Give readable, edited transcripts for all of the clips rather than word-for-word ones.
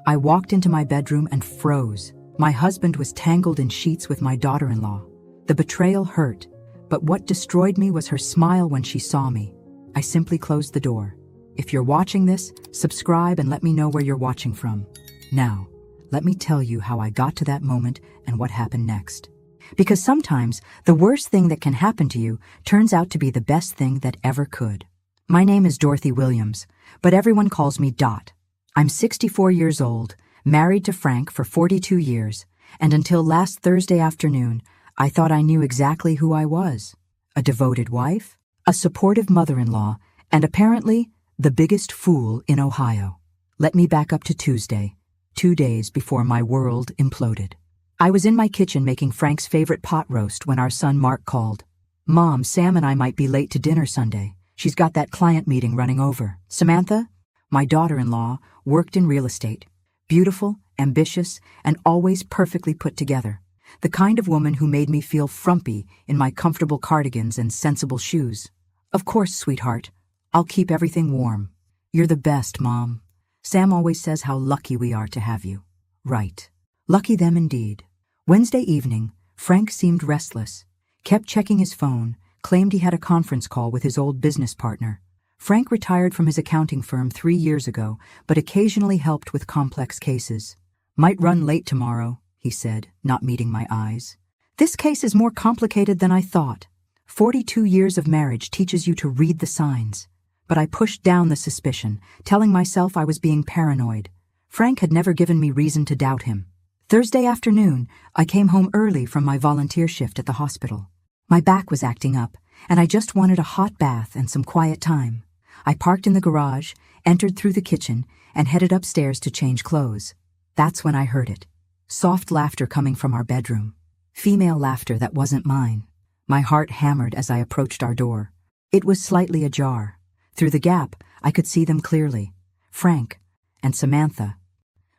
I walked into my bedroom and froze. My husband was tangled in sheets with my daughter-in-law. The betrayal hurt, but what destroyed me was her smile when she saw me. I simply closed the door. If you're watching this, subscribe and let me know where you're watching from. Now, let me tell you how I got to that moment and what happened next. Because sometimes the worst thing that can happen to you turns out to be the best thing that ever could. My name is Dorothy Williams, but everyone calls me Dot. I'm 64 years old, married to Frank for 42 years, and until last Thursday afternoon, I thought I knew exactly who I was. A devoted wife, a supportive mother-in-law, and apparently the biggest fool in Ohio. Let me back up to Tuesday, 2 days before my world imploded. I was in my kitchen making Frank's favorite pot roast when our son Mark called. "Mom, Sam and I might be late to dinner Sunday. She's got that client meeting running over." Samantha, my daughter-in-law, worked in real estate. Beautiful, ambitious, and always perfectly put together. The kind of woman who made me feel frumpy in my comfortable cardigans and sensible shoes. "Of course, sweetheart. I'll keep everything warm." "You're the best, Mom. Sam always says how lucky we are to have you." Right. Lucky them indeed. Wednesday evening, Frank seemed restless, kept checking his phone, claimed he had a conference call with his old business partner. Frank retired from his accounting firm 3 years ago, but occasionally helped with complex cases. "Might run late tomorrow," he said, not meeting my eyes. "This case is more complicated than I thought. 42 years of marriage teaches you to read the signs." But I pushed down the suspicion, telling myself I was being paranoid. Frank had never given me reason to doubt him. Thursday afternoon, I came home early from my volunteer shift at the hospital. My back was acting up, and I just wanted a hot bath and some quiet time. I parked in the garage, entered through the kitchen, and headed upstairs to change clothes. That's when I heard it. Soft laughter coming from our bedroom. Female laughter that wasn't mine. My heart hammered as I approached our door. It was slightly ajar. Through the gap, I could see them clearly. Frank and Samantha.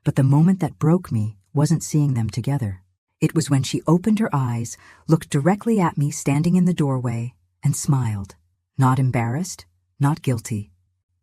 But the moment that broke me wasn't seeing them together. It was when she opened her eyes, looked directly at me standing in the doorway, and smiled. Not embarrassed, not guilty.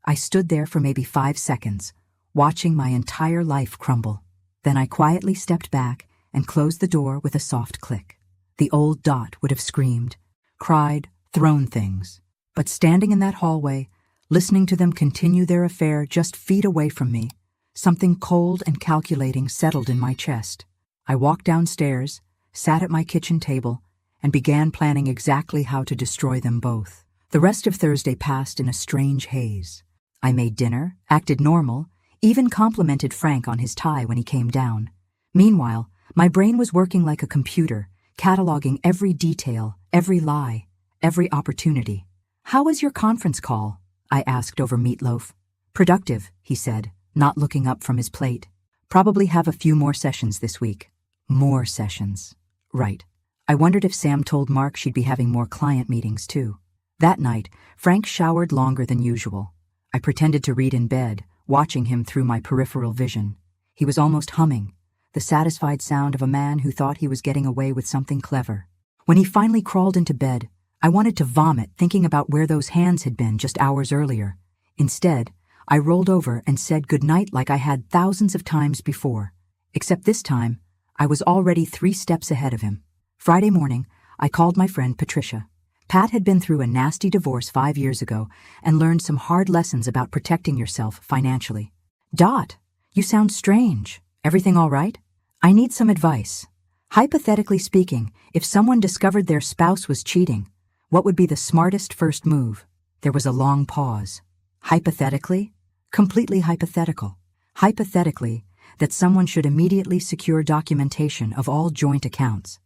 I stood there for maybe 5 seconds, watching my entire life crumble. Then I quietly stepped back and closed the door with a soft click. The old Dot would have screamed, cried, thrown things. But standing in that hallway, listening to them continue their affair just feet away from me, something cold and calculating settled in my chest. I walked downstairs, sat at my kitchen table, and began planning exactly how to destroy them both. The rest of Thursday passed in a strange haze. I made dinner, acted normal, even complimented Frank on his tie when he came down. Meanwhile, my brain was working like a computer, cataloging every detail, every lie, every opportunity. "How was your conference call?" I asked over meatloaf. "Productive," he said, not looking up from his plate. "Probably have a few more sessions this week." More sessions. Right. I wondered if Sam told Mark she'd be having more client meetings too. That night, Frank showered longer than usual. I pretended to read in bed, watching him through my peripheral vision. He was almost humming, the satisfied sound of a man who thought he was getting away with something clever. When he finally crawled into bed, I wanted to vomit thinking about where those hands had been just hours earlier. Instead, I rolled over and said goodnight like I had thousands of times before. Except this time, I was already 3 steps ahead of him. Friday morning, I called my friend Patricia. Pat had been through a nasty divorce 5 years ago and learned some hard lessons about protecting yourself financially. "Dot, you sound strange. Everything all right? I need some advice. Hypothetically speaking, if someone discovered their spouse was cheating, what would be the smartest first move?" There was a long pause. Hypothetically? Completely hypothetical. Hypothetically, that someone should immediately secure documentation of all joint accounts,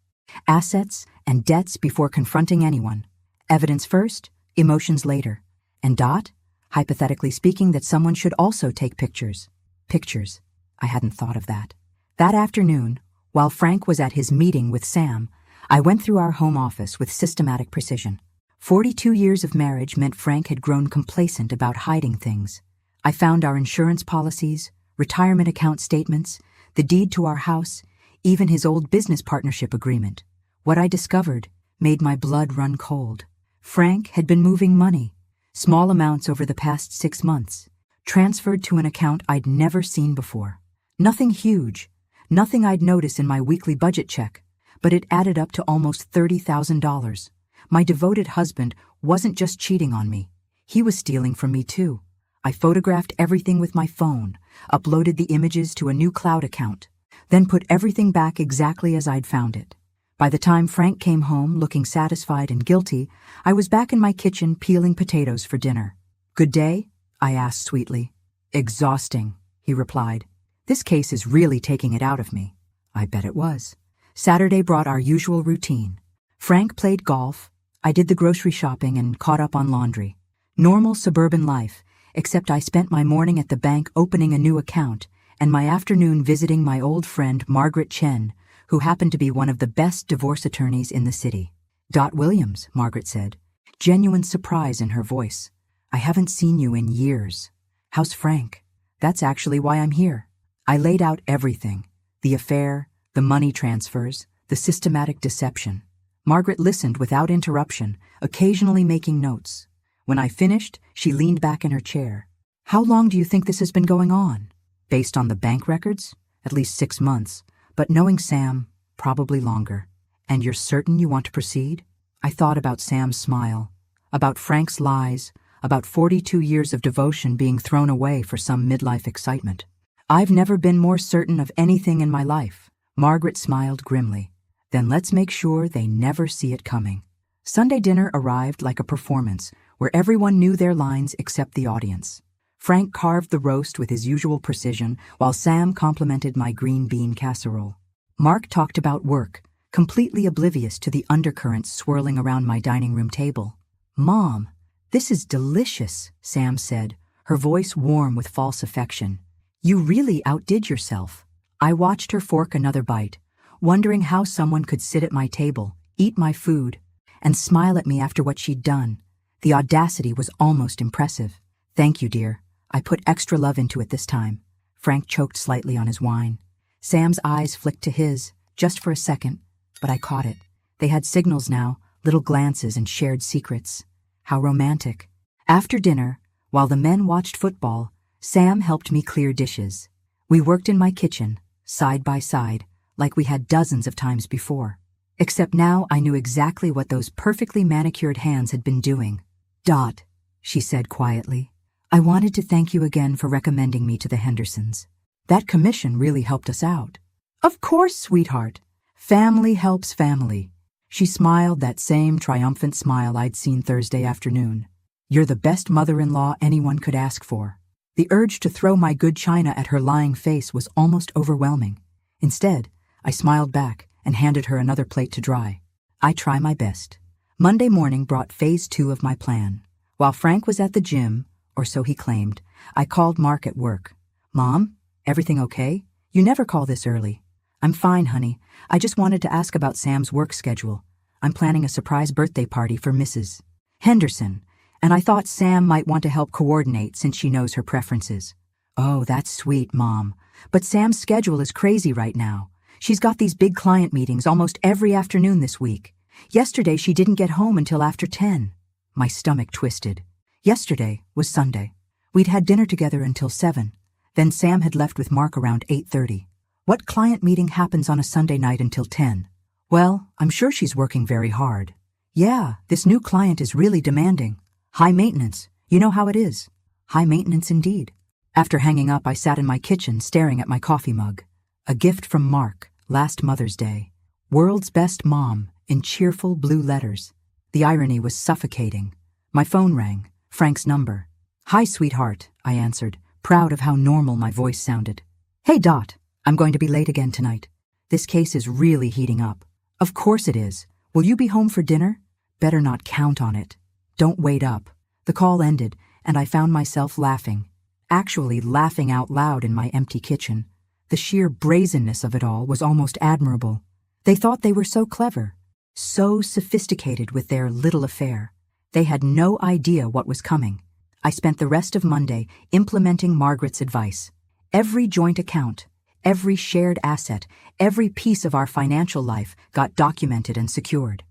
assets, and debts before confronting anyone. Evidence first, emotions later. And Dot, hypothetically speaking, that someone should also take pictures. Pictures. I hadn't thought of that. That afternoon, while Frank was at his meeting with Sam, I went through our home office with systematic precision. 42 years of marriage meant Frank had grown complacent about hiding things. I found our insurance policies, retirement account statements, the deed to our house, even his old business partnership agreement. What I discovered made my blood run cold. Frank had been moving money, small amounts over the past 6 months, transferred to an account I'd never seen before. Nothing huge, nothing I'd notice in my weekly budget check, but it added up to almost $30,000. My devoted husband wasn't just cheating on me, he was stealing from me too. I photographed everything with my phone, uploaded the images to a new cloud account, then put everything back exactly as I'd found it. By the time Frank came home looking satisfied and guilty, I was back in my kitchen peeling potatoes for dinner. "Good day?" I asked sweetly. "Exhausting," he replied. "This case is really taking it out of me." I bet it was. Saturday brought our usual routine. Frank played golf, I did the grocery shopping and caught up on laundry. Normal suburban life, except I spent my morning at the bank opening a new account and my afternoon visiting my old friend Margaret Chen, who happened to be one of the best divorce attorneys in the city. "Dot Williams," Margaret said, genuine surprise in her voice. "I haven't seen you in years. How's Frank?" "That's actually why I'm here." I laid out everything, the affair, the money transfers, the systematic deception. Margaret listened without interruption, occasionally making notes. When I finished, she leaned back in her chair. "How long do you think this has been going on?" "Based on the bank records? At least 6 months. But knowing Sam, probably longer." "And you're certain you want to proceed?" I thought about Sam's smile, about Frank's lies, about 42 years of devotion being thrown away for some midlife excitement. "I've never been more certain of anything in my life." Margaret smiled grimly. "Then let's make sure they never see it coming." Sunday dinner arrived like a performance, where everyone knew their lines except the audience. Frank carved the roast with his usual precision, while Sam complimented my green bean casserole. Mark talked about work, completely oblivious to the undercurrents swirling around my dining room table. "Mom, this is delicious," Sam said, her voice warm with false affection. "You really outdid yourself." I watched her fork another bite, wondering how someone could sit at my table, eat my food, and smile at me after what she'd done. The audacity was almost impressive. "Thank you, dear. I put extra love into it this time." Frank choked slightly on his wine. Sam's eyes flicked to his, just for a second, but I caught it. They had signals now, little glances and shared secrets. How romantic. After dinner, while the men watched football, Sam helped me clear dishes. We worked in my kitchen, side by side, like we had dozens of times before. Except now I knew exactly what those perfectly manicured hands had been doing. "Dot," she said quietly, "I wanted to thank you again for recommending me to the Hendersons. That commission really helped us out." "Of course, sweetheart. Family helps family." She smiled that same triumphant smile I'd seen Thursday afternoon. "You're the best mother-in-law anyone could ask for." The urge to throw my good china at her lying face was almost overwhelming. Instead, I smiled back and handed her another plate to dry. I try my best. Monday morning brought phase 2 of my plan. While Frank was at the gym, or so he claimed, I called Mark at work. "Mom, everything okay? You never call this early." "I'm fine, honey. I just wanted to ask about Sam's work schedule. I'm planning a surprise birthday party for Mrs. Henderson, and I thought Sam might want to help coordinate since she knows her preferences." "Oh, that's sweet, Mom. But Sam's schedule is crazy right now. She's got these big client meetings almost every afternoon this week. Yesterday she didn't get home until after 10. My stomach twisted. Yesterday was Sunday. We'd had dinner together until 7. Then Sam had left with Mark around 8:30. What client meeting happens on a Sunday night until 10? "Well, I'm sure she's working very hard." "Yeah, this new client is really demanding. High maintenance. You know how it is." High maintenance indeed. After hanging up, I sat in my kitchen staring at my coffee mug. A gift from Mark, last Mother's Day. "World's best mom," in cheerful blue letters. The irony was suffocating. My phone rang, Frank's number. "Hi, sweetheart," I answered, proud of how normal my voice sounded. "Hey, Dot, I'm going to be late again tonight. This case is really heating up." "Of course it is. Will you be home for dinner?" "Better not count on it." "Don't wait up." The call ended, and I found myself laughing. Actually laughing out loud in my empty kitchen. The sheer brazenness of it all was almost admirable. They thought they were so clever, so sophisticated with their little affair. They had no idea what was coming. I spent the rest of Monday implementing Margaret's advice. Every joint account, every shared asset, every piece of our financial life got documented and secured.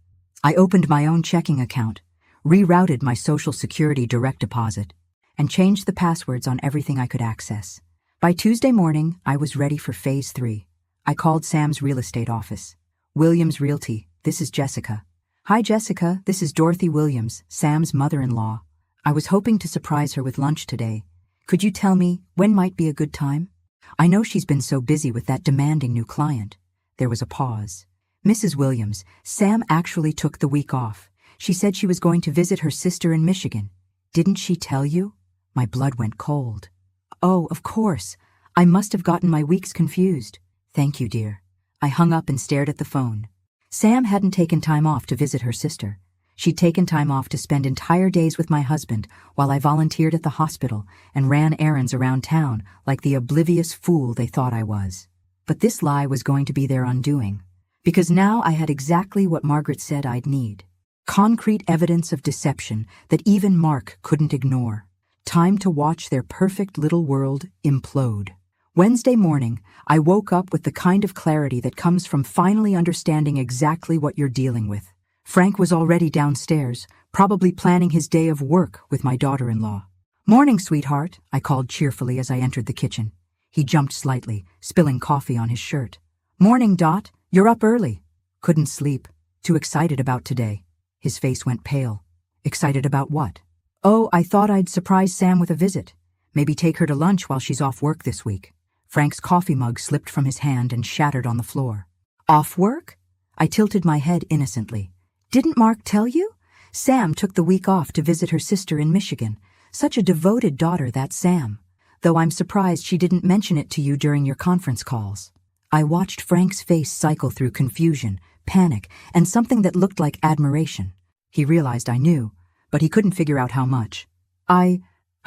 I opened my own checking account, rerouted my Social Security direct deposit, and changed the passwords on everything I could access. By Tuesday morning, I was ready for phase 3. I called Sam's real estate office. Williams Realty, this is Jessica. Hi Jessica, this is Dorothy Williams, Sam's mother-in-law. I was hoping to surprise her with lunch today. Could you tell me when might be a good time? I know she's been so busy with that demanding new client. There was a pause. Mrs. Williams, Sam actually took the week off. She said she was going to visit her sister in Michigan. Didn't she tell you? My blood went cold. Oh, of course. I must have gotten my weeks confused. Thank you, dear. I hung up and stared at the phone. Sam hadn't taken time off to visit her sister. She'd taken time off to spend entire days with my husband while I volunteered at the hospital and ran errands around town like the oblivious fool they thought I was. But this lie was going to be their undoing. Because now I had exactly what Margaret said I'd need. Concrete evidence of deception that even Mark couldn't ignore. Time to watch their perfect little world implode. Wednesday morning, I woke up with the kind of clarity that comes from finally understanding exactly what you're dealing with. Frank was already downstairs, probably planning his day of work with my daughter-in-law. Morning, sweetheart, I called cheerfully as I entered the kitchen. He jumped slightly, spilling coffee on his shirt. Morning, Dot. You're up early. Couldn't sleep. Too excited about today. His face went pale. Excited about what? Oh, I thought I'd surprise Sam with a visit. Maybe take her to lunch while she's off work this week. Frank's coffee mug slipped from his hand and shattered on the floor. Off work? I tilted my head innocently. Didn't Mark tell you? Sam took the week off to visit her sister in Michigan. Such a devoted daughter, that Sam. Though I'm surprised she didn't mention it to you during your conference calls. I watched Frank's face cycle through confusion, panic, and something that looked like admiration. He realized I knew, but he couldn't figure out how much. I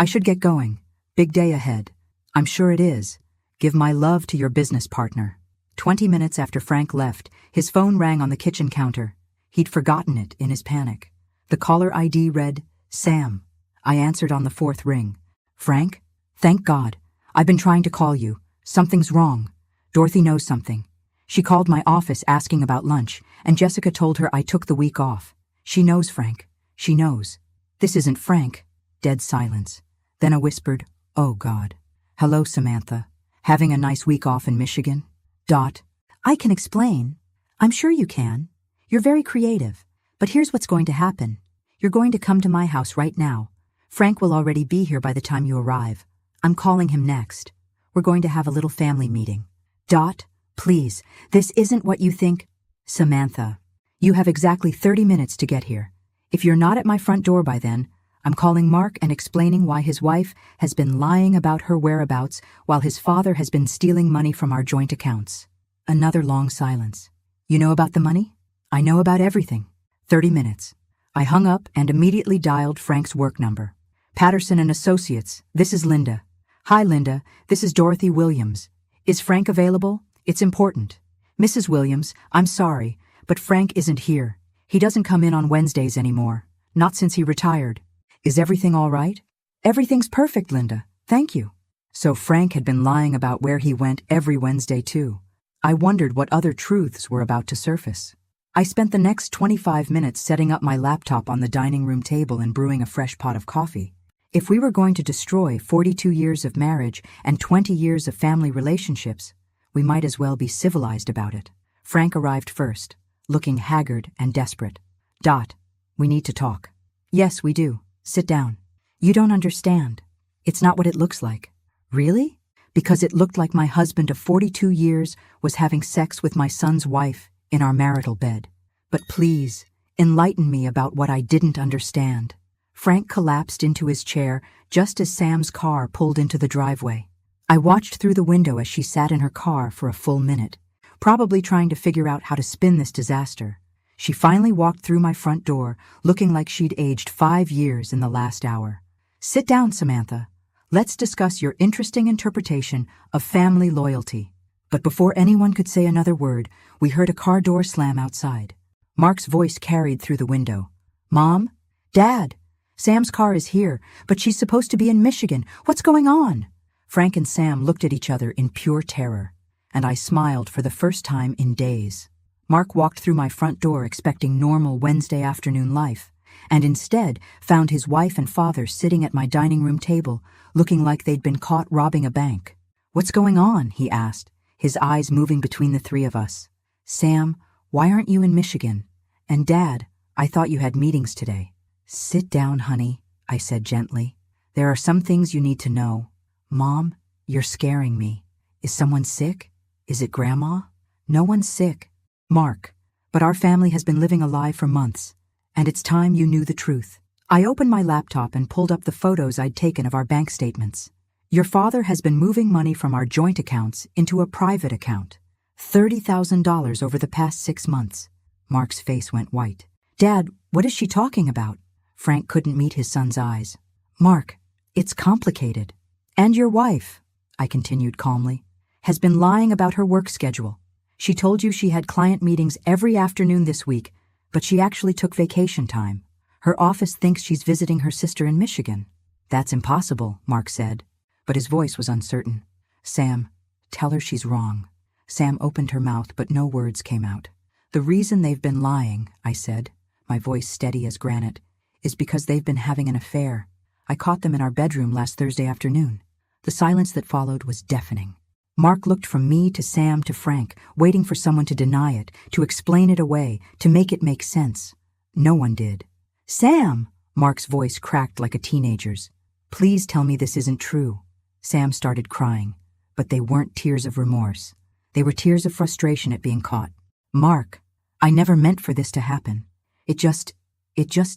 should get going. Big day ahead. I'm sure it is. Give my love to your business partner. 20 minutes after Frank left, his phone rang on the kitchen counter. He'd forgotten it in his panic. The caller ID read, Sam. I answered on the 4th ring. Frank? Thank God. I've been trying to call you. Something's wrong. Dorothy knows something. She called my office asking about lunch, and Jessica told her I took the week off. She knows, Frank. She knows. This isn't Frank. Dead silence. Then a whispered, oh God. Hello, Samantha. Having a nice week off in Michigan? Dot. I can explain. I'm sure you can. You're very creative. But here's what's going to happen. You're going to come to my house right now. Frank will already be here by the time you arrive. I'm calling him next. We're going to have a little family meeting. Dot, please, this isn't what you think. Samantha, you have exactly 30 minutes to get here. If you're not at my front door by then, I'm calling Mark and explaining why his wife has been lying about her whereabouts while his father has been stealing money from our joint accounts. Another long silence. You know about the money? I know about everything. 30 minutes. I hung up and immediately dialed Frank's work number. Patterson and Associates, this is Linda. Hi Linda, this is Dorothy Williams. Is Frank available? It's important. Mrs. Williams, I'm sorry, but Frank isn't here. He doesn't come in on Wednesdays anymore. Not since he retired. Is everything all right? Everything's perfect, Linda. Thank you. So Frank had been lying about where he went every Wednesday too. I wondered what other truths were about to surface. I spent the next 25 minutes setting up my laptop on the dining room table and brewing a fresh pot of coffee. If we were going to destroy 42 years of marriage and 20 years of family relationships, we might as well be civilized about it. Frank arrived first, looking haggard and desperate. Dot, we need to talk. Yes, we do. Sit down. You don't understand. It's not what it looks like. Really? Because it looked like my husband of 42 years was having sex with my son's wife in our marital bed. But please, enlighten me about what I didn't understand. Frank collapsed into his chair just as Sam's car pulled into the driveway. I watched through the window as she sat in her car for a full minute, probably trying to figure out how to spin this disaster. She finally walked through my front door, looking like she'd aged 5 years in the last hour. Sit down, Samantha. Let's discuss your interesting interpretation of family loyalty. But before anyone could say another word, we heard a car door slam outside. Mark's voice carried through the window. Mom? Dad? Sam's car is here, but she's supposed to be in Michigan. What's going on? Frank and Sam looked at each other in pure terror, and I smiled for the first time in days. Mark walked through my front door expecting normal Wednesday afternoon life, and instead found his wife and father sitting at my dining room table, looking like they'd been caught robbing a bank. "What's going on?" he asked, his eyes moving between the three of us. "Sam, why aren't you in Michigan? And Dad, I thought you had meetings today." "Sit down, honey," I said gently. "There are some things you need to know." "Mom, you're scaring me. Is someone sick? Is it Grandma?" "No one's sick, Mark, but our family has been living a lie for months, and it's time you knew the truth." I opened my laptop and pulled up the photos I'd taken of our bank statements. "Your father has been moving money from our joint accounts into a private account. $30,000 over the past 6 months. Mark's face went white. "Dad, what is she talking about?" Frank couldn't meet his son's eyes. "Mark, it's complicated. And your wife," I continued calmly, "has been lying about her work schedule. She told you she had client meetings every afternoon this week, but she actually took vacation time. Her office thinks she's visiting her sister in Michigan." "That's impossible," Mark said, but his voice was uncertain. "Sam, tell her she's wrong." Sam opened her mouth, but no words came out. "The reason they've been lying," I said, my voice steady as granite, "is because they've been having an affair. I caught them in our bedroom last Thursday afternoon." The silence that followed was deafening. Mark looked from me to Sam to Frank, waiting for someone to deny it, to explain it away, to make it make sense. No one did. "Sam!" Mark's voice cracked like a teenager's. "Please tell me this isn't true." Sam started crying, but they weren't tears of remorse. They were tears of frustration at being caught. "Mark, I never meant for this to happen. It just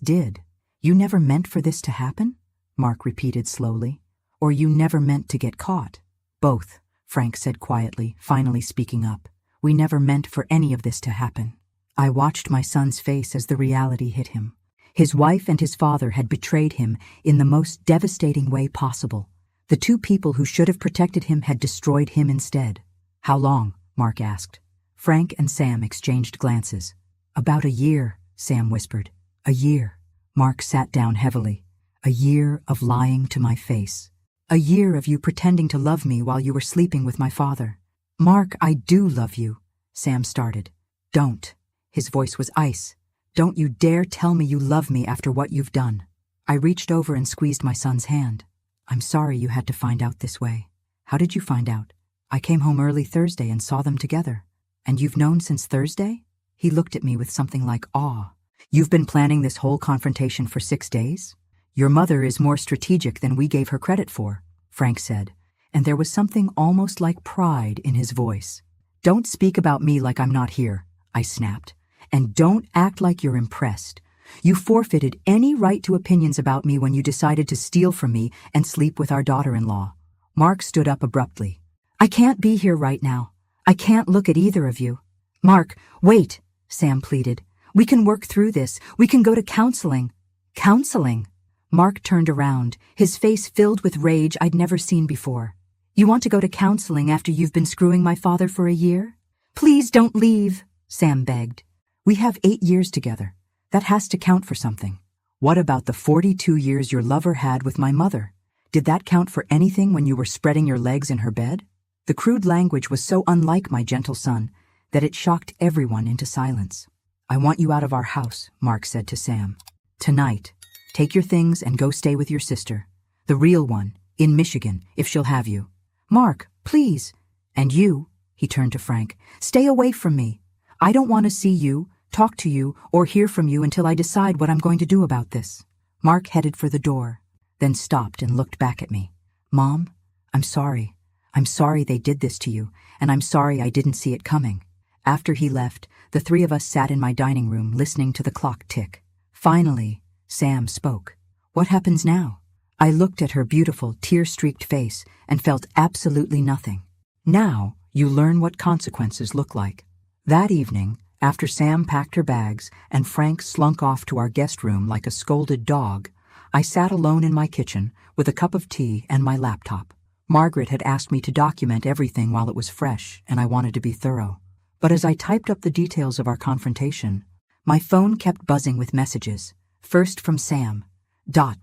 did." "You never meant for this to happen?" Mark repeated slowly. "Or you never meant to get caught?" "Both," Frank said quietly, finally speaking up. "We never meant for any of this to happen." I watched my son's face as the reality hit him. His wife and his father had betrayed him in the most devastating way possible. The two people who should have protected him had destroyed him instead. "How long?" Mark asked. Frank and Sam exchanged glances. "About a year," Sam whispered. "A year." Mark sat down heavily. "A year of lying to my face. A year of you pretending to love me while you were sleeping with my father." "Mark, I do love you," Sam started. "Don't." His voice was ice. "Don't you dare tell me you love me after what you've done." I reached over and squeezed my son's hand. "I'm sorry you had to find out this way." "How did you find out?" "I came home early Thursday and saw them together." "And you've known since Thursday?" He looked at me with something like awe. "You've been planning this whole confrontation for 6 days? Your mother is more strategic than we gave her credit for," Frank said, and there was something almost like pride in his voice. "Don't speak about me like I'm not here," I snapped. "And don't act like you're impressed. You forfeited any right to opinions about me when you decided to steal from me and sleep with our daughter-in-law." Mark stood up abruptly. "I can't be here right now. I can't look at either of you." "Mark, wait," Sam pleaded. "We can work through this. We can go to counseling." "Counseling?" Mark turned around, his face filled with rage I'd never seen before. "You want to go to counseling after you've been screwing my father for a year?" "Please don't leave," Sam begged. "We have 8 years together. That has to count for something." "What about the 42 years your lover had with my mother? Did that count for anything when you were spreading your legs in her bed?" The crude language was so unlike my gentle son that it shocked everyone into silence. "I want you out of our house," Mark said to Sam. "Tonight. Take your things and go stay with your sister. The real one, in Michigan, if she'll have you." "Mark, please." "And you," he turned to Frank, "stay away from me. I don't want to see you, talk to you, or hear from you until I decide what I'm going to do about this." Mark headed for the door, then stopped and looked back at me. "Mom, I'm sorry. I'm sorry they did this to you, and I'm sorry I didn't see it coming." After he left, the three of us sat in my dining room listening to the clock tick. Finally, Sam spoke. "What happens now?" I looked at her beautiful, tear-streaked face and felt absolutely nothing. "Now, you learn what consequences look like." That evening, after Sam packed her bags and Frank slunk off to our guest room like a scolded dog, I sat alone in my kitchen with a cup of tea and my laptop. Margaret had asked me to document everything while it was fresh, and I wanted to be thorough. But as I typed up the details of our confrontation, my phone kept buzzing with messages. First from Sam.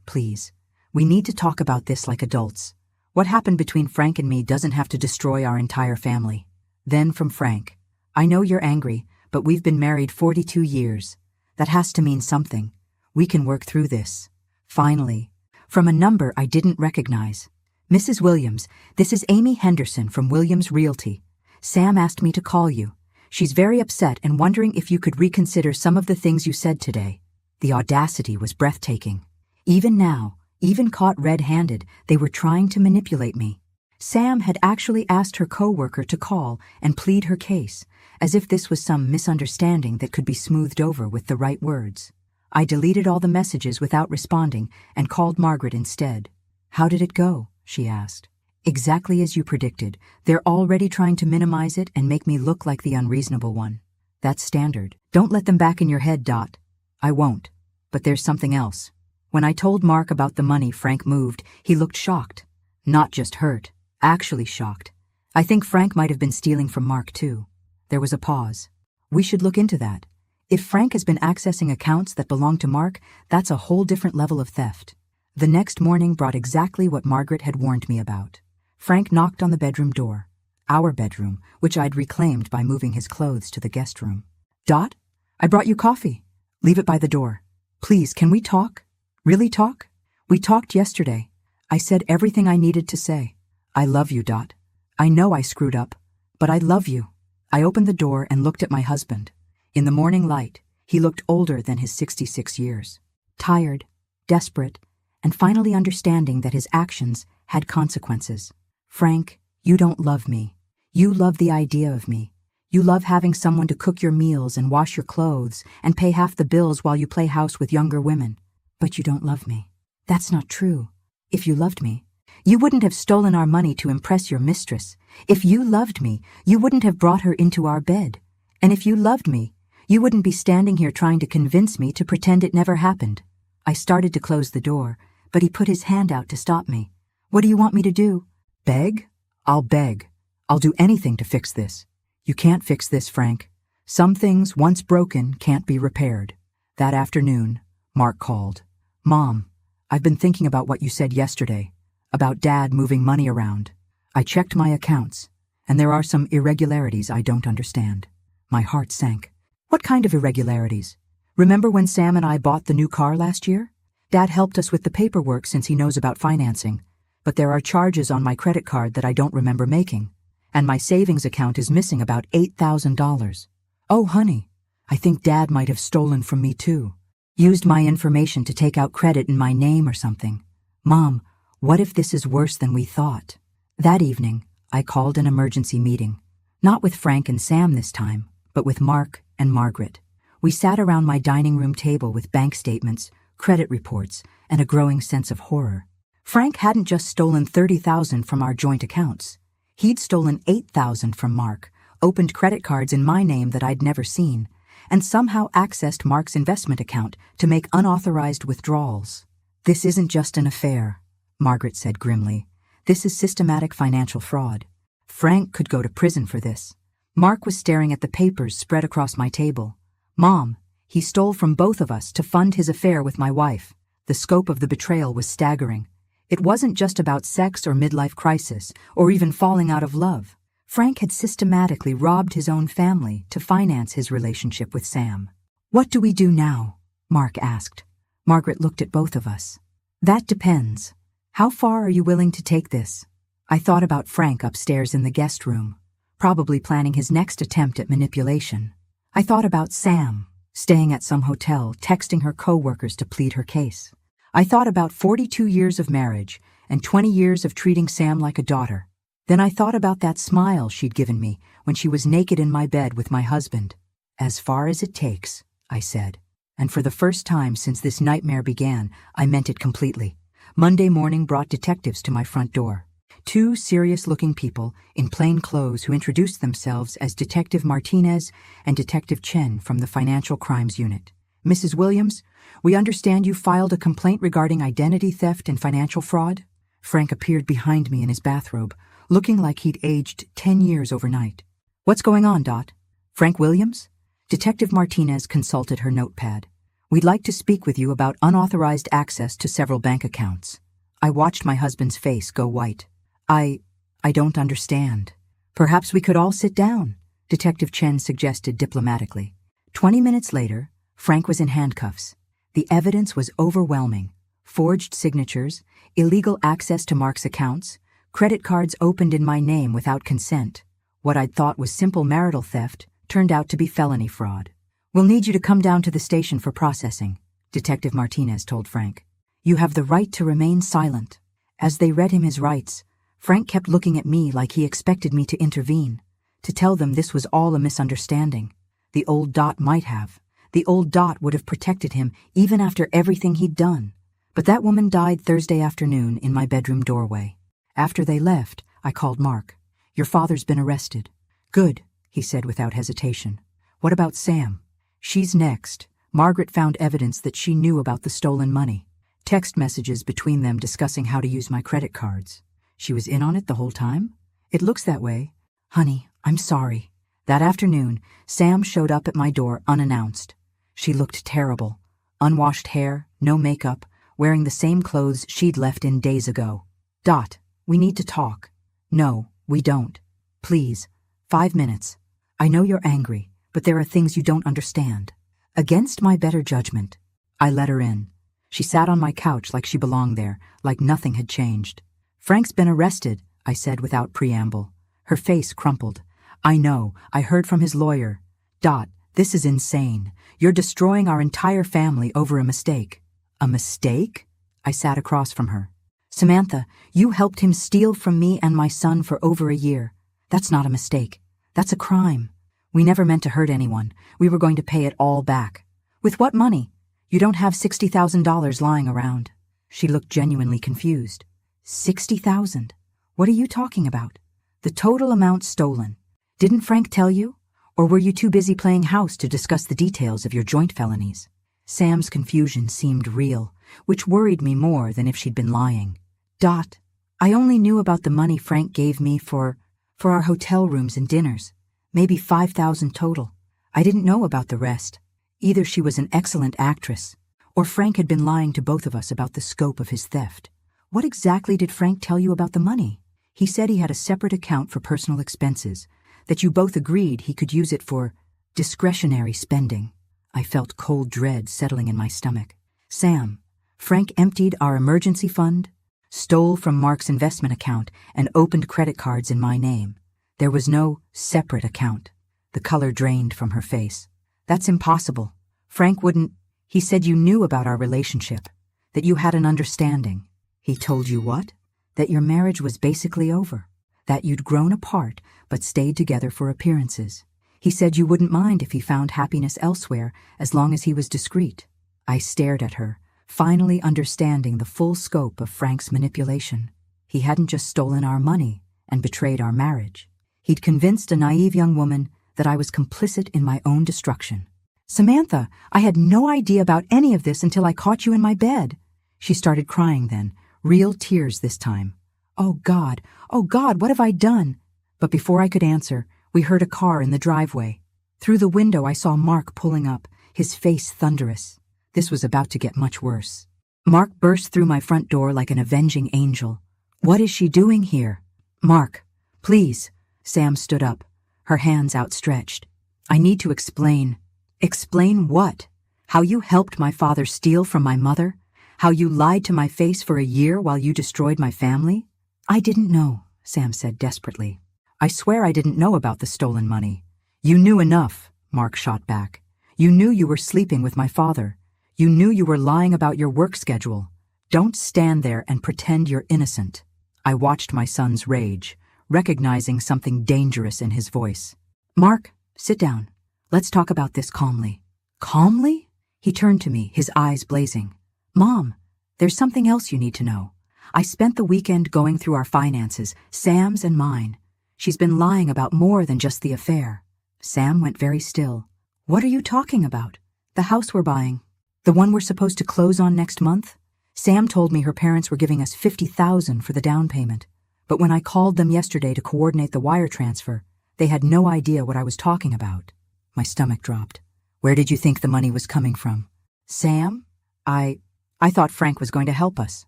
"Please. We need to talk about this like adults. What happened between Frank and me doesn't have to destroy our entire family." Then from Frank. "I know you're angry, but we've been married 42 years. That has to mean something. We can work through this." Finally, from a number I didn't recognize. Mrs. Williams, this is Amy Henderson from Williams Realty. Sam asked me to call you. She's very upset and wondering if you could reconsider some of the things you said today. The audacity was breathtaking. Even now, even caught red-handed, they were trying to manipulate me. Sam had actually asked her co-worker to call and plead her case, as if this was some misunderstanding that could be smoothed over with the right words. I deleted all the messages without responding and called Margaret instead. "How did it go?" she asked. "Exactly as you predicted. They're already trying to minimize it and make me look like the unreasonable one. That's standard. Don't let them back in your head, Dot." "I won't. But there's something else." When I told Mark about the money Frank moved, he looked shocked. Not just hurt, actually shocked. I think Frank might have been stealing from Mark too. There was a pause. "We should look into that. If Frank has been accessing accounts that belong to Mark, that's a whole different level of theft." The next morning brought exactly what Margaret had warned me about. Frank knocked on the bedroom door. Our bedroom, which I'd reclaimed by moving his clothes to the guest room. "Dot, I brought you coffee. Leave it by the door. Please, can we talk? Really talk? We talked yesterday. I said everything I needed to say. I love you, Dot. I know I screwed up, but I love you." I opened the door and looked at my husband. In the morning light, he looked older than his 66 years. Tired, desperate, and finally understanding that his actions had consequences. "Frank, you don't love me. You love the idea of me. You love having someone to cook your meals and wash your clothes and pay half the bills while you play house with younger women. But you don't love me." "That's not true. If you loved me, you wouldn't have stolen our money to impress your mistress. If you loved me, you wouldn't have brought her into our bed. And if you loved me, you wouldn't be standing here trying to convince me to pretend it never happened." I started to close the door, but he put his hand out to stop me. "What do you want me to do? Beg? I'll beg. I'll do anything to fix this." "You can't fix this, Frank. Some things, once broken, can't be repaired." That afternoon, Mark called. "Mom, I've been thinking about what you said yesterday, about Dad moving money around. I checked my accounts, and there are some irregularities I don't understand." My heart sank. "What kind of irregularities? Remember when Sam and I bought the new car last year? Dad helped us with the paperwork since he knows about financing, but there are charges on my credit card that I don't remember making, and my savings account is missing about $8,000. Oh, honey, I think Dad might have stolen from me too. Used my information to take out credit in my name or something. Mom, what if this is worse than we thought?" That evening, I called an emergency meeting. Not with Frank and Sam this time, but with Mark and Margaret. We sat around my dining room table with bank statements, credit reports, and a growing sense of horror. Frank hadn't just stolen $30,000 from our joint accounts. He'd stolen $8,000 from Mark, opened credit cards in my name that I'd never seen, and somehow accessed Mark's investment account to make unauthorized withdrawals. "This isn't just an affair," Margaret said grimly. "This is systematic financial fraud. Frank could go to prison for this." Mark was staring at the papers spread across my table. "Mom, he stole from both of us to fund his affair with my wife." The scope of the betrayal was staggering. It wasn't just about sex or midlife crisis, or even falling out of love. Frank had systematically robbed his own family to finance his relationship with Sam. "What do we do now?" Mark asked. Margaret looked at both of us. "That depends. How far are you willing to take this?" I thought about Frank upstairs in the guest room, probably planning his next attempt at manipulation. I thought about Sam, staying at some hotel, texting her co-workers to plead her case. I thought about 42 years of marriage and 20 years of treating Sam like a daughter. Then I thought about that smile she'd given me when she was naked in my bed with my husband. "As far as it takes," I said. And for the first time since this nightmare began, I meant it completely. Monday morning brought detectives to my front door. Two serious-looking people in plain clothes who introduced themselves as Detective Martinez and Detective Chen from the Financial Crimes Unit. "Mrs. Williams, we understand you filed a complaint regarding identity theft and financial fraud." Frank appeared behind me in his bathrobe, looking like he'd aged 10 years overnight. "What's going on, Dot?" "Frank Williams?" Detective Martinez consulted her notepad. "We'd like to speak with you about unauthorized access to several bank accounts." I watched my husband's face go white. I don't understand." "Perhaps we could all sit down," Detective Chen suggested diplomatically. 20 minutes later, Frank was in handcuffs. The evidence was overwhelming. Forged signatures, illegal access to Mark's accounts, Credit cards opened in my name without consent. What I'd thought was simple marital theft turned out to be felony fraud. "We'll need you to come down to the station for processing," Detective Martinez told Frank. "You have the right to remain silent." As they read him his rights, Frank kept looking at me like he expected me to intervene, to tell them this was all a misunderstanding. The old Dot might have. The old Dot would have protected him even after everything he'd done. But that woman died Thursday afternoon in my bedroom doorway. After they left, I called Mark. "Your father's been arrested." "Good," he said without hesitation. "What about Sam?" "She's next. Margaret found evidence that she knew about the stolen money. Text messages between them discussing how to use my credit cards. She was in on it the whole time?" "It looks that way." "Honey, I'm sorry." That afternoon, Sam showed up at my door unannounced. She looked terrible. Unwashed hair, no makeup, wearing the same clothes she'd left in days ago. "Dot, we need to talk." "No, we don't. Please, 5 minutes. I know you're angry, but there are things you don't understand." Against my better judgment, I let her in. She sat on my couch like she belonged there, like nothing had changed. "Frank's been arrested," I said without preamble. Her face crumpled. "I know, I heard from his lawyer." "Dot, this is insane. You're destroying our entire family over a mistake." "A mistake?" I sat across from her. "Samantha, you helped him steal from me and my son for over a year. That's not a mistake. That's a crime. We never meant to hurt anyone. We were going to pay it all back." "With what money? You don't have $60,000 lying around." She looked genuinely confused. "60,000? What are you talking about?" "The total amount stolen. Didn't Frank tell you? Or were you too busy playing house to discuss the details of your joint felonies?" Sam's confusion seemed real, which worried me more than if she'd been lying. "Dot, I only knew about the money Frank gave me for our hotel rooms and dinners. Maybe 5,000 total. I didn't know about the rest. Either she was an excellent actress, or Frank had been lying to both of us about the scope of his theft." "What exactly did Frank tell you about the money?" "He said he had a separate account for personal expenses, that you both agreed he could use it for discretionary spending." I felt cold dread settling in my stomach. "Sam, Frank emptied our emergency fund, stole from Mark's investment account, and opened credit cards in my name. There was no separate account." The color drained from her face. "That's impossible. Frank wouldn't. He said you knew about our relationship, that you had an understanding." "He told you what?" "That your marriage was basically over, that you'd grown apart but stayed together for appearances. He said you wouldn't mind if he found happiness elsewhere as long as he was discreet." I stared at her, finally understanding the full scope of Frank's manipulation. He hadn't just stolen our money and betrayed our marriage. He'd convinced a naive young woman that I was complicit in my own destruction. "Samantha, I had no idea about any of this until I caught you in my bed." She started crying then, real tears this time. Oh God, what have I done?" But before I could answer, we heard a car in the driveway. Through the window I saw Mark pulling up, his face thunderous. This was about to get much worse. Mark burst through my front door like an avenging angel. "What is she doing here?" "Mark, please." Sam stood up, her hands outstretched. "I need to explain." "Explain what? How you helped my father steal from my mother? How you lied to my face for a year while you destroyed my family?" "I didn't know," Sam said desperately. "I swear I didn't know about the stolen money." "You knew enough," Mark shot back. "You knew you were sleeping with my father. You knew you were lying about your work schedule. Don't stand there and pretend you're innocent." I watched my son's rage, recognizing something dangerous in his voice. "Mark, sit down. Let's talk about this calmly." "Calmly?" He turned to me, his eyes blazing. "Mom, there's something else you need to know. I spent the weekend going through our finances, Sam's and mine. She's been lying about more than just the affair." Sam went very still. "What are you talking about?" "The house we're buying. The one we're supposed to close on next month. Sam told me her parents were giving us $50,000 for the down payment. But when I called them yesterday to coordinate the wire transfer, they had no idea what I was talking about." My stomach dropped. "Where did you think the money was coming from?" "Sam, I thought Frank was going to help us."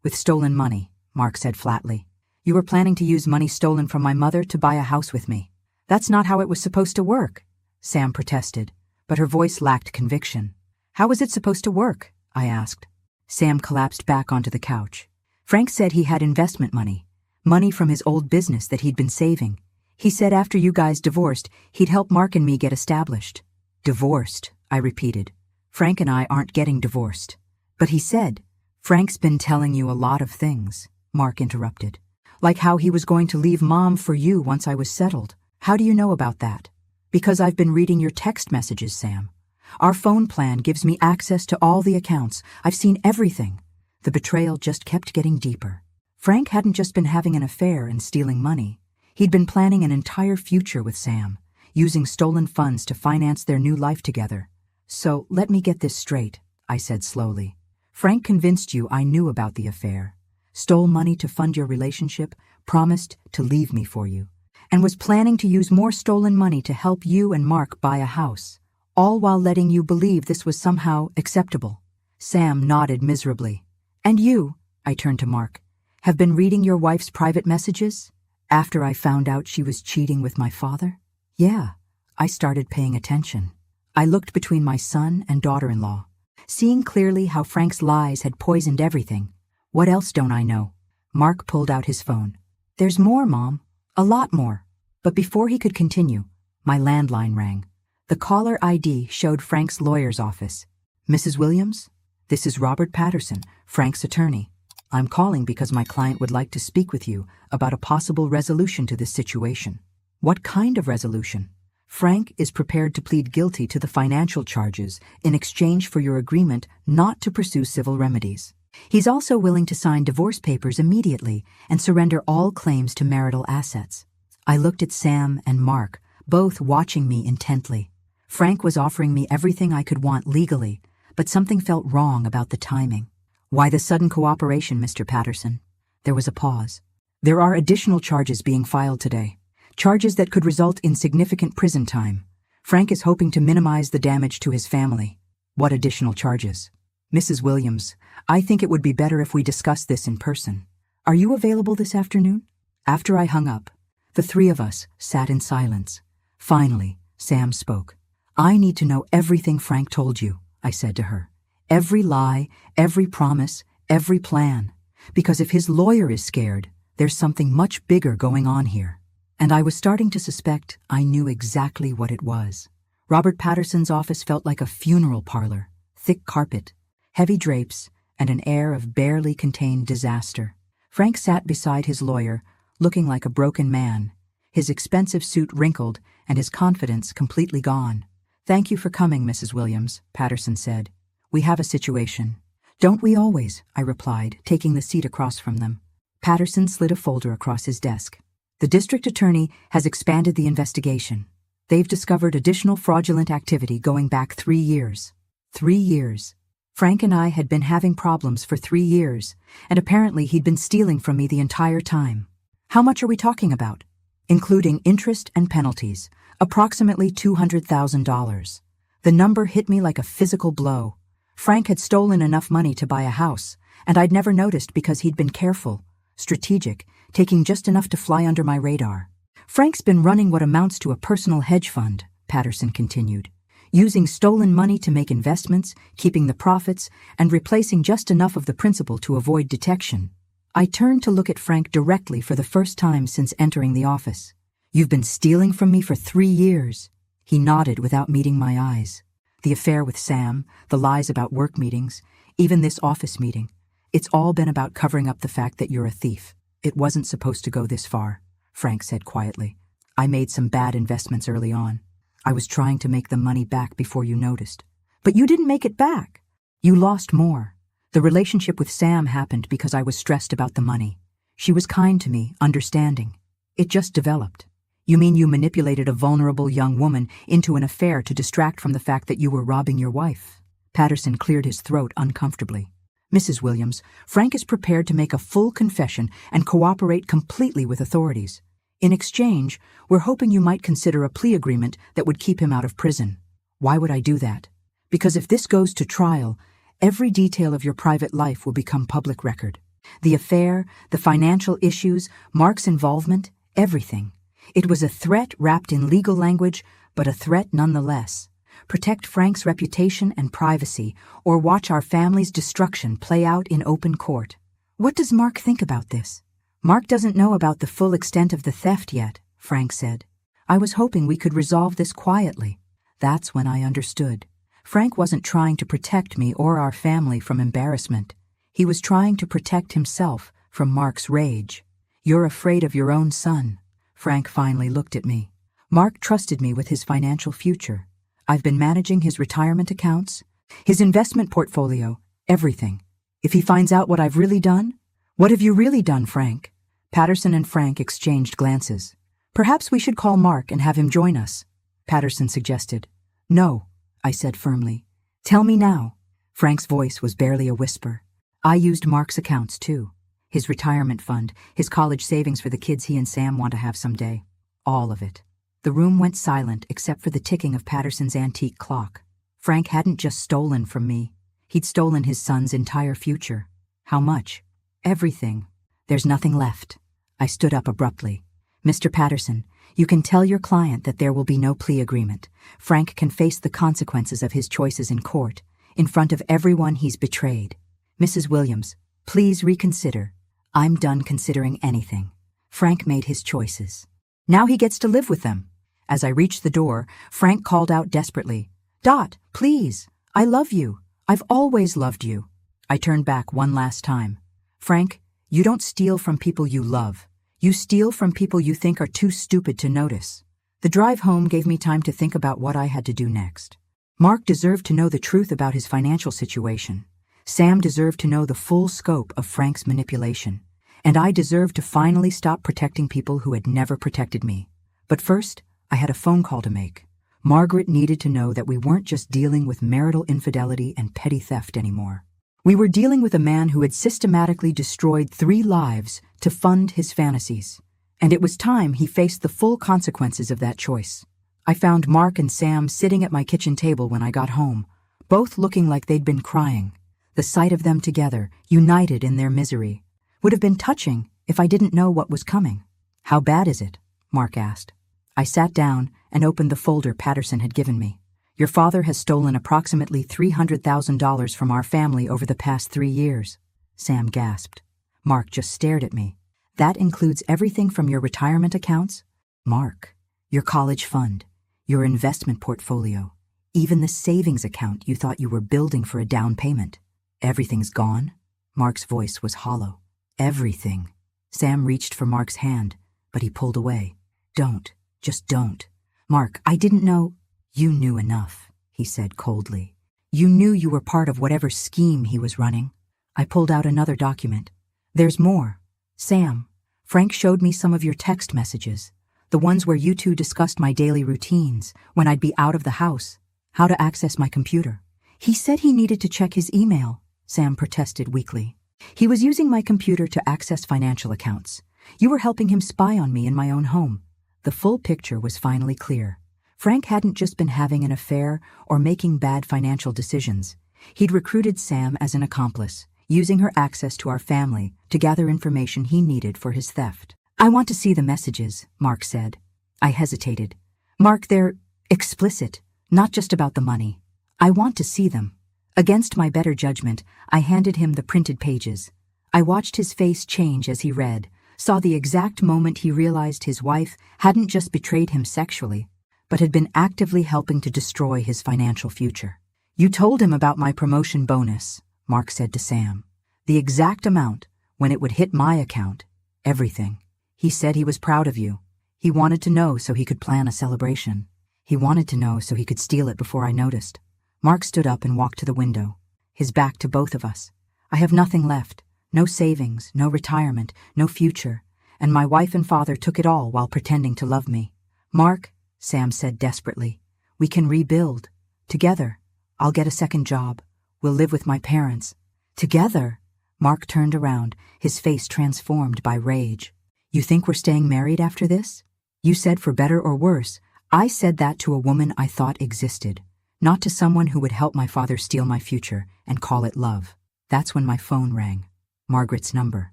"With stolen money," Mark said flatly. "You were planning to use money stolen from my mother to buy a house with me." "That's not how it was supposed to work," Sam protested, but her voice lacked conviction. "How was it supposed to work?" I asked. Sam collapsed back onto the couch. "Frank said he had investment money, Money from his old business that he'd been saving. He said after you guys divorced, he'd help Mark and me get established. Divorced, I repeated. Frank and I aren't getting divorced. But he said, Frank's been telling you a lot of things, Mark interrupted. Like how he was going to leave Mom for you once I was settled. How do you know about that? Because I've been reading your text messages, Sam. Our phone plan gives me access to all the accounts. I've seen everything. The betrayal just kept getting deeper. Frank hadn't just been having an affair and stealing money. He'd been planning an entire future with Sam, using stolen funds to finance their new life together. So, let me get this straight, I said slowly. Frank convinced you I knew about the affair, stole money to fund your relationship, promised to leave me for you, and was planning to use more stolen money to help you and Mark buy a house, all while letting you believe this was somehow acceptable. Sam nodded miserably. And you, I turned to Mark, have been reading your wife's private messages? After I found out she was cheating with my father? Yeah, I started paying attention. I looked between my son and daughter-in-law, seeing clearly how Frank's lies had poisoned everything. What else don't I know? Mark pulled out his phone. There's more, Mom. A lot more. But before he could continue, my landline rang. The caller ID showed Frank's lawyer's office. Mrs. Williams? This is Robert Patterson, Frank's attorney. I'm calling because my client would like to speak with you about a possible resolution to this situation. What kind of resolution? Frank is prepared to plead guilty to the financial charges in exchange for your agreement not to pursue civil remedies. He's also willing to sign divorce papers immediately and surrender all claims to marital assets. I looked at Sam and Mark, both watching me intently. Frank was offering me everything I could want legally, but something felt wrong about the timing. Why the sudden cooperation, Mr. Patterson? There was a pause. There are additional charges being filed today. Charges that could result in significant prison time. Frank is hoping to minimize the damage to his family. What additional charges? Mrs. Williams, I think it would be better if we discuss this in person. Are you available this afternoon? After I hung up, the three of us sat in silence. Finally, Sam spoke. I need to know everything Frank told you, I said to her. Every lie, every promise, every plan. Because if his lawyer is scared, there's something much bigger going on here. And I was starting to suspect I knew exactly what it was. Robert Patterson's office felt like a funeral parlor. Thick carpet, heavy drapes, and an air of barely contained disaster. Frank sat beside his lawyer, looking like a broken man, his expensive suit wrinkled and his confidence completely gone. Thank you for coming, Mrs. Williams, Patterson said. We have a situation. Don't we always? I replied, taking the seat across from them. Patterson slid a folder across his desk. The district attorney has expanded the investigation. They've discovered additional fraudulent activity going back 3 years. 3 years. Frank and I had been having problems for 3 years, and apparently he'd been stealing from me the entire time. How much are we talking about? Including interest and penalties, approximately $200,000. The number hit me like a physical blow. Frank had stolen enough money to buy a house, and I'd never noticed because he'd been careful, strategic, taking just enough to fly under my radar. Frank's been running what amounts to a personal hedge fund, Patterson continued, using stolen money to make investments, keeping the profits, and replacing just enough of the principal to avoid detection. I turned to look at Frank directly for the first time since entering the office. You've been stealing from me for 3 years. He nodded without meeting my eyes. The affair with Sam, the lies about work meetings, even this office meeting. It's all been about covering up the fact that you're a thief. It wasn't supposed to go this far, Frank said quietly. I made some bad investments early on. I was trying to make the money back before you noticed. But you didn't make it back. You lost more. The relationship with Sam happened because I was stressed about the money. She was kind to me, understanding. It just developed. You mean you manipulated a vulnerable young woman into an affair to distract from the fact that you were robbing your wife? Patterson cleared his throat uncomfortably. Mrs. Williams, Frank is prepared to make a full confession and cooperate completely with authorities. In exchange, we're hoping you might consider a plea agreement that would keep him out of prison. Why would I do that? Because if this goes to trial, every detail of your private life will become public record. The affair, the financial issues, Mark's involvement, everything. It was a threat wrapped in legal language, but a threat nonetheless. Protect Frank's reputation and privacy, or watch our family's destruction play out in open court. What does Mark think about this? Mark doesn't know about the full extent of the theft yet, Frank said. I was hoping we could resolve this quietly. That's when I understood. Frank wasn't trying to protect me or our family from embarrassment. He was trying to protect himself from Mark's rage. You're afraid of your own son. Frank finally looked at me. Mark trusted me with his financial future. I've been managing his retirement accounts, his investment portfolio, everything. If he finds out what I've really done? What have you really done, Frank? Patterson and Frank exchanged glances. Perhaps we should call Mark and have him join us, Patterson suggested. No, I said firmly. Tell me now. Frank's voice was barely a whisper. I used Mark's accounts too. His retirement fund, his college savings for the kids he and Sam want to have someday. All of it. The room went silent except for the ticking of Patterson's antique clock. Frank hadn't just stolen from me. He'd stolen his son's entire future. How much? Everything. There's nothing left. I stood up abruptly. Mr. Patterson, you can tell your client that there will be no plea agreement. Frank can face the consequences of his choices in court, in front of everyone he's betrayed. Mrs. Williams, please reconsider. I'm done considering anything. Frank made his choices. Now he gets to live with them. As I reached the door, Frank called out desperately, Dot, please, I love you. I've always loved you. I turned back one last time. Frank, you don't steal from people you love. You steal from people you think are too stupid to notice. The drive home gave me time to think about what I had to do next. Mark deserved to know the truth about his financial situation. Sam deserved to know the full scope of Frank's manipulation. And I deserved to finally stop protecting people who had never protected me. But first, I had a phone call to make. Margaret needed to know that we weren't just dealing with marital infidelity and petty theft anymore. We were dealing with a man who had systematically destroyed 3 lives to fund his fantasies. And it was time he faced the full consequences of that choice. I found Mark and Sam sitting at my kitchen table when I got home, both looking like they'd been crying. The sight of them together, united in their misery, would have been touching if I didn't know what was coming. How bad is it? Mark asked. I sat down and opened the folder Patterson had given me. Your father has stolen approximately $300,000 from our family over the past 3 years. Sam gasped. Mark just stared at me. That includes everything from your retirement accounts? Mark, your college fund, your investment portfolio, even the savings account you thought you were building for a down payment. Everything's gone? Mark's voice was hollow. Everything. Sam reached for Mark's hand, but he pulled away. Don't. Just don't. Mark, I didn't know. You knew enough, he said coldly. You knew you were part of whatever scheme he was running. I pulled out another document. There's more. Sam, Frank showed me some of your text messages, the ones where you two discussed my daily routines, when I'd be out of the house, how to access my computer. He said he needed to check his email, Sam protested weakly. He was using my computer to access financial accounts. You were helping him spy on me in my own home. The full picture was finally clear. Frank hadn't just been having an affair or making bad financial decisions. He'd recruited Sam as an accomplice, using her access to our family to gather information he needed for his theft. I want to see the messages, Mark said. I hesitated. Mark, they're explicit, not just about the money. I want to see them. Against my better judgment, I handed him the printed pages. I watched his face change as he read, saw the exact moment he realized his wife hadn't just betrayed him sexually, but had been actively helping to destroy his financial future. You told him about my promotion bonus, Mark said to Sam. The exact amount, when it would hit my account. Everything. He said he was proud of you. He wanted to know so he could plan a celebration. He wanted to know so he could steal it before I noticed. Mark stood up and walked to the window, his back to both of us. I have nothing left. No savings, no retirement, no future, and my wife and father took it all while pretending to love me. Mark, Sam said desperately, we can rebuild. Together. I'll get a second job. We'll live with my parents. Together? Mark turned around, his face transformed by rage. You think we're staying married after this? You said for better or worse. I said that to a woman I thought existed, not to someone who would help my father steal my future and call it love. That's when my phone rang. Margaret's number.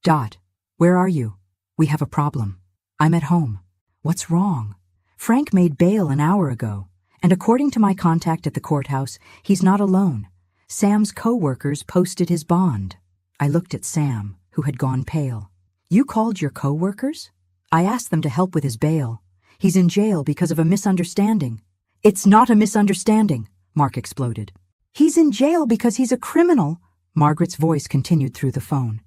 Dot, where are you? We have a problem. I'm at home. What's wrong? Frank made bail an hour ago, and according to my contact at the courthouse, he's not alone. Sam's co-workers posted his bond. I looked at Sam, who had gone pale. You called your co-workers? I asked them to help with his bail. He's in jail because of a misunderstanding. It's not a misunderstanding, Mark exploded. He's in jail because he's a criminal. Margaret's voice continued through the phone.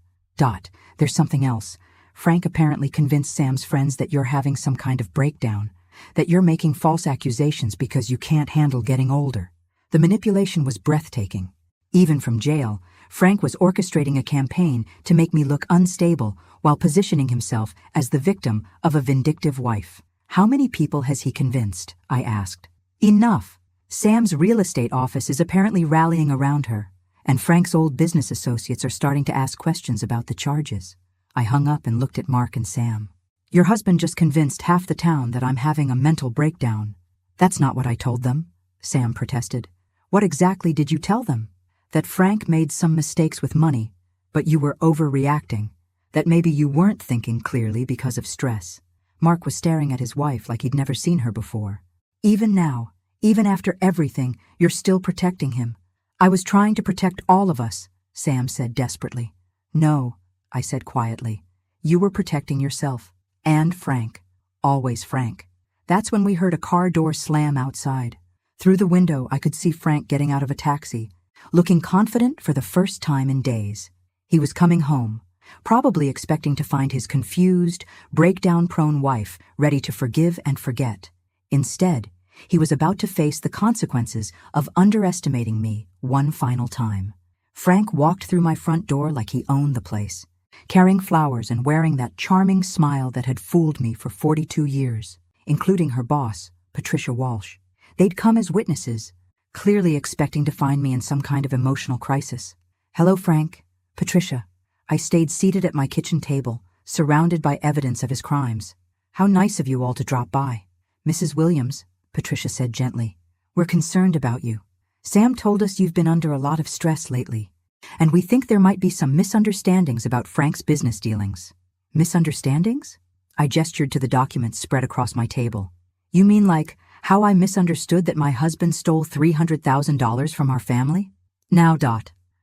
There's something else. Frank apparently convinced Sam's friends that you're having some kind of breakdown, that you're making false accusations because you can't handle getting older. The manipulation was breathtaking. Even from jail, Frank was orchestrating a campaign to make me look unstable while positioning himself as the victim of a vindictive wife. How many people has he convinced? I asked. Enough. Sam's real estate office is apparently rallying around her, and Frank's old business associates are starting to ask questions about the charges. I hung up and looked at Mark and Sam. Your husband just convinced half the town that I'm having a mental breakdown. That's not what I told them, Sam protested. What exactly did you tell them? That Frank made some mistakes with money, but you were overreacting. That maybe you weren't thinking clearly because of stress. Mark was staring at his wife like he'd never seen her before. Even now, even after everything, you're still protecting him. I was trying to protect all of us, Sam said desperately. No, I said quietly. You were protecting yourself. And Frank. Always Frank. That's when we heard a car door slam outside. Through the window, I could see Frank getting out of a taxi, looking confident for the first time in days. He was coming home, probably expecting to find his confused, breakdown-prone wife ready to forgive and forget. Instead, he was about to face the consequences of underestimating me one final time. Frank walked through my front door like he owned the place, carrying flowers and wearing that charming smile that had fooled me for 42 years, including her boss, Patricia Walsh. They'd come as witnesses, clearly expecting to find me in some kind of emotional crisis. Hello, Frank. Patricia. I stayed seated at my kitchen table, surrounded by evidence of his crimes. How nice of you all to drop by. Mrs. Williams, Patricia said gently. We're concerned about you. Sam told us you've been under a lot of stress lately, and we think there might be some misunderstandings about Frank's business dealings. Misunderstandings? I gestured to the documents spread across my table. You mean like how I misunderstood that my husband stole $300,000 from our family? Now,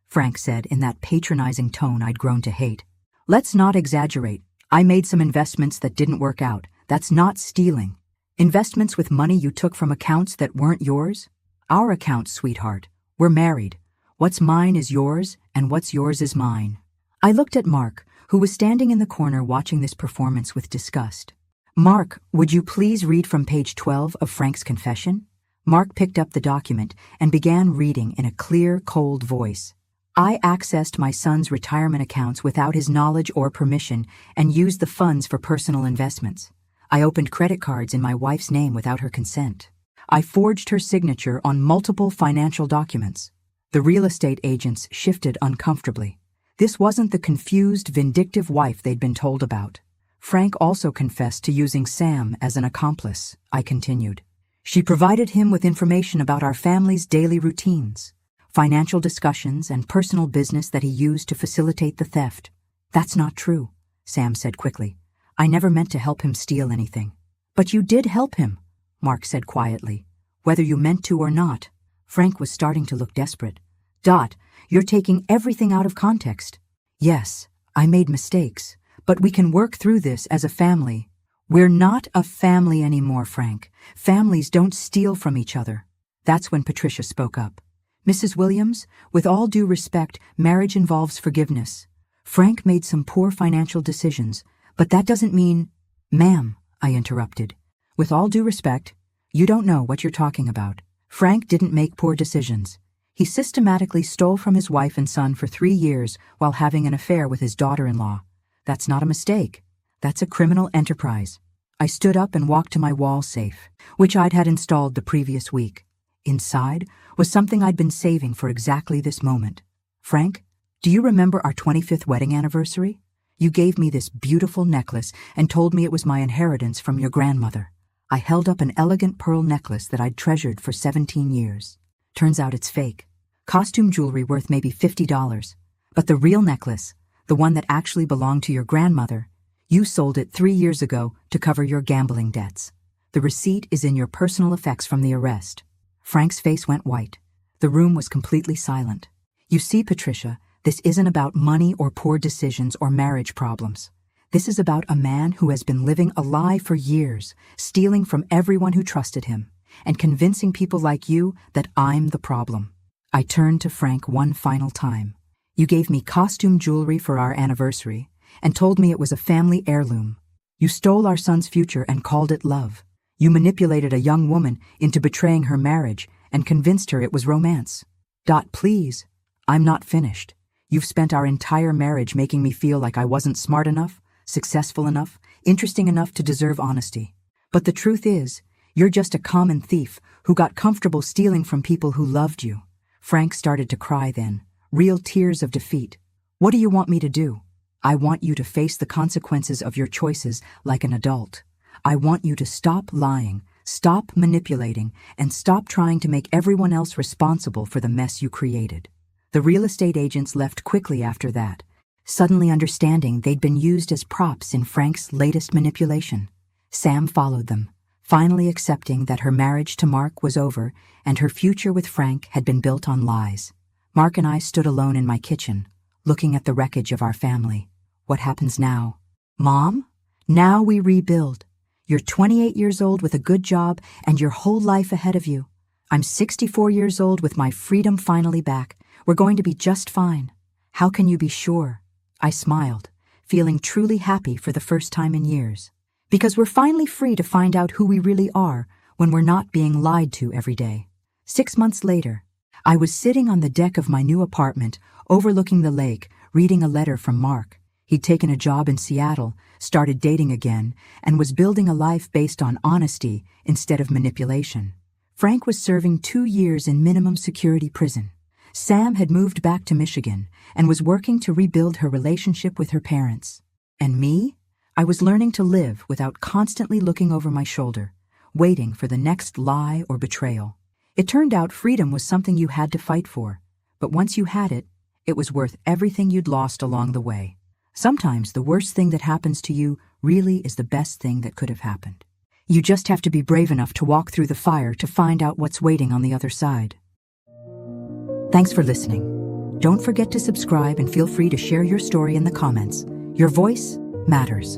Frank said in that patronizing tone I'd grown to hate. Let's not exaggerate. I made some investments that didn't work out. That's not stealing. Investments with money you took from accounts that weren't yours? Our accounts, sweetheart. We're married. What's mine is yours, and what's yours is mine. I looked at Mark, who was standing in the corner watching this performance with disgust. Mark, would you please read from page 12 of Frank's confession? Mark picked up the document and began reading in a clear, cold voice. I accessed my son's retirement accounts without his knowledge or permission and used the funds for personal investments. I opened credit cards in my wife's name without her consent. I forged her signature on multiple financial documents. The real estate agents shifted uncomfortably. This wasn't the confused, vindictive wife they'd been told about. Frank also confessed to using Sam as an accomplice, I continued. She provided him with information about our family's daily routines, financial discussions, and personal business that he used to facilitate the theft. That's not true, Sam said quickly. I never meant to help him steal anything. But you did help him, Mark said quietly. Whether you meant to or not. Frank was starting to look desperate. You're taking everything out of context. Yes, I made mistakes, but we can work through this as a family. We're not a family anymore, Frank. Families don't steal from each other. That's when Patricia spoke up. Mrs. Williams, with all due respect, marriage involves forgiveness. Frank made some poor financial decisions, but that doesn't mean— Ma'am, I interrupted. With all due respect, you don't know what you're talking about. Frank didn't make poor decisions. He systematically stole from his wife and son for 3 years while having an affair with his daughter-in-law. That's not a mistake. That's a criminal enterprise. I stood up and walked to my wall safe, which I'd had installed the previous week. Inside was something I'd been saving for exactly this moment. Frank, do you remember our 25th wedding anniversary? You gave me this beautiful necklace and told me it was my inheritance from your grandmother. I held up an elegant pearl necklace that I'd treasured for 17 years. Turns out it's fake. Costume jewelry worth maybe $50. But the real necklace, the one that actually belonged to your grandmother, you sold it 3 years ago to cover your gambling debts. The receipt is in your personal effects from the arrest. Frank's face went white. The room was completely silent. You see, Patricia, this isn't about money or poor decisions or marriage problems. This is about a man who has been living a lie for years, stealing from everyone who trusted him, and convincing people like you that I'm the problem. I turned to Frank one final time. You gave me costume jewelry for our anniversary and told me it was a family heirloom. You stole our son's future and called it love. You manipulated a young woman into betraying her marriage and convinced her it was romance. Please, I'm not finished. You've spent our entire marriage making me feel like I wasn't smart enough, successful enough, interesting enough to deserve honesty. But the truth is, you're just a common thief who got comfortable stealing from people who loved you. Frank started to cry then, real tears of defeat. What do you want me to do? I want you to face the consequences of your choices like an adult. I want you to stop lying, stop manipulating, and stop trying to make everyone else responsible for the mess you created. The real estate agents left quickly after that, suddenly understanding they'd been used as props in Frank's latest manipulation. Sam followed them, finally accepting that her marriage to Mark was over and her future with Frank had been built on lies. Mark and I stood alone in my kitchen, looking at the wreckage of our family. What happens now? Mom? Now we rebuild. You're 28 years old with a good job and your whole life ahead of you. I'm 64 years old with my freedom finally back. We're going to be just fine. How can you be sure? I smiled, feeling truly happy for the first time in years. Because we're finally free to find out who we really are when we're not being lied to every day. 6 months later, I was sitting on the deck of my new apartment, overlooking the lake, reading a letter from Mark. He'd taken a job in Seattle, started dating again, and was building a life based on honesty instead of manipulation. Frank was serving 2 years in minimum security prison. Sam had moved back to Michigan and was working to rebuild her relationship with her parents. And me? I was learning to live without constantly looking over my shoulder, waiting for the next lie or betrayal. It turned out freedom was something you had to fight for, but once you had it, it was worth everything you'd lost along the way. Sometimes the worst thing that happens to you really is the best thing that could have happened. You just have to be brave enough to walk through the fire to find out what's waiting on the other side. Thanks for listening. Don't forget to subscribe and feel free to share your story in the comments. Your voice matters.